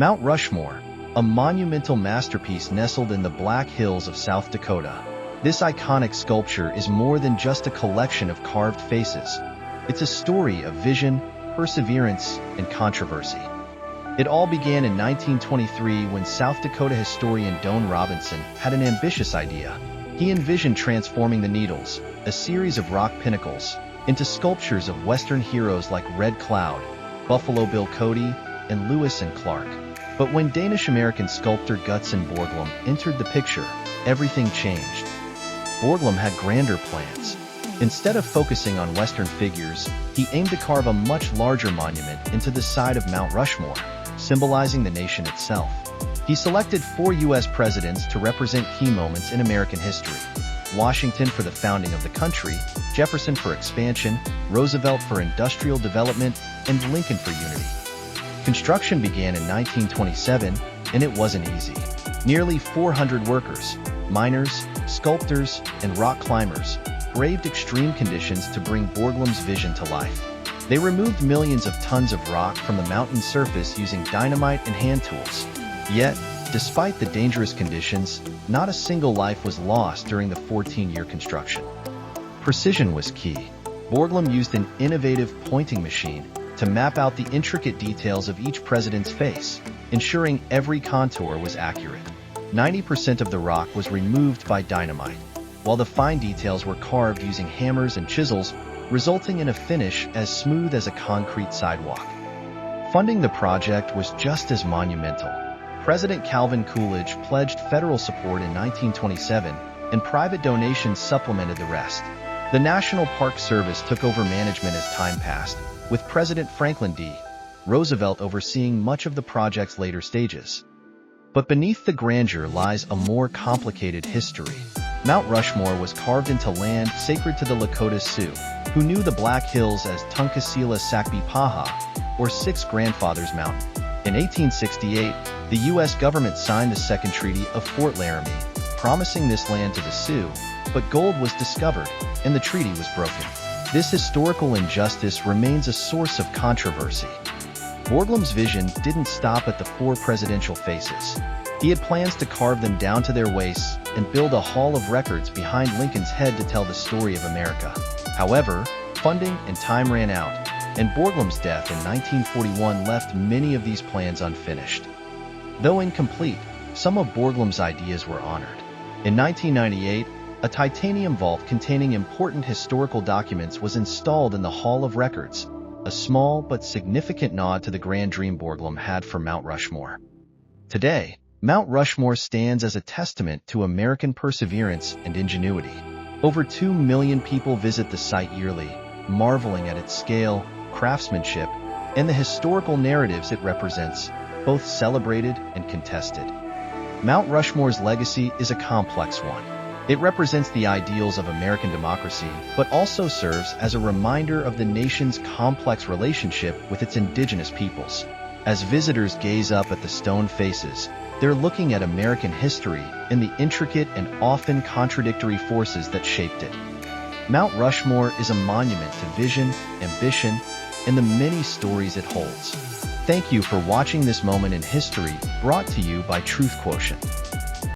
Mount Rushmore, a monumental masterpiece nestled in the Black Hills of South Dakota. This iconic sculpture is more than just a collection of carved faces. It's a story of vision, perseverance, and controversy. It all began in 1923 when South Dakota historian Doane Robinson had an ambitious idea. He envisioned transforming the Needles, a series of rock pinnacles, into sculptures of Western heroes like Red Cloud, Buffalo Bill Cody, and Lewis and Clark. But when Danish-American sculptor Gutzon Borglum entered the picture, everything changed. Borglum had grander plans. Instead of focusing on Western figures, he aimed to carve a much larger monument into the side of Mount Rushmore, symbolizing the nation itself. He selected 4 U.S. presidents to represent key moments in American history: Washington for the founding of the country, Jefferson for expansion, Roosevelt for industrial development, and Lincoln for unity. Construction began in 1927, and it wasn't easy. Nearly 400 workers, miners, sculptors, and rock climbers braved extreme conditions to bring Borglum's vision to life. They removed millions of tons of rock from the mountain's surface using dynamite and hand tools. Yet, despite the dangerous conditions, not a single life was lost during the 14-year construction. Precision was key. Borglum used an innovative pointing machine to map out the intricate details of each president's face, ensuring every contour was accurate. 90% of the rock was removed by dynamite, while the fine details were carved using hammers and chisels, resulting in a finish as smooth as a concrete sidewalk. Funding the project was just as monumental. President Calvin Coolidge pledged federal support in 1927, and private donations supplemented the rest. The National Park Service took over management as time passed, with President Franklin D. Roosevelt overseeing much of the project's later stages. But beneath the grandeur lies a more complicated history. Mount Rushmore was carved into land sacred to the Lakota Sioux, who knew the Black Hills as Tunkasila Sakbi Paha, or Six Grandfathers Mountain. In 1868, the U.S. government signed the Second Treaty of Fort Laramie, promising this land to the Sioux, but gold was discovered, and the treaty was broken. This historical injustice remains a source of controversy. Borglum's vision didn't stop at the 4 presidential faces. He had plans to carve them down to their waists and build a hall of records behind Lincoln's head to tell the story of America. However, funding and time ran out, and Borglum's death in 1941 left many of these plans unfinished. Though incomplete, some of Borglum's ideas were honored. In 1998, a titanium vault containing important historical documents was installed in the Hall of Records, a small but significant nod to the grand dream Borglum had for Mount Rushmore. Today, Mount Rushmore stands as a testament to American perseverance and ingenuity. Over 2 million people visit the site yearly, marveling at its scale, craftsmanship, and the historical narratives it represents, both celebrated and contested. Mount Rushmore's legacy is a complex one. It represents the ideals of American democracy, but also serves as a reminder of the nation's complex relationship with its indigenous peoples. As visitors gaze up at the stone faces, they're looking at American history and the intricate and often contradictory forces that shaped it. Mount Rushmore is a monument to vision, ambition, and the many stories it holds. Thank you for watching this moment in history brought to you by Truth Quotient.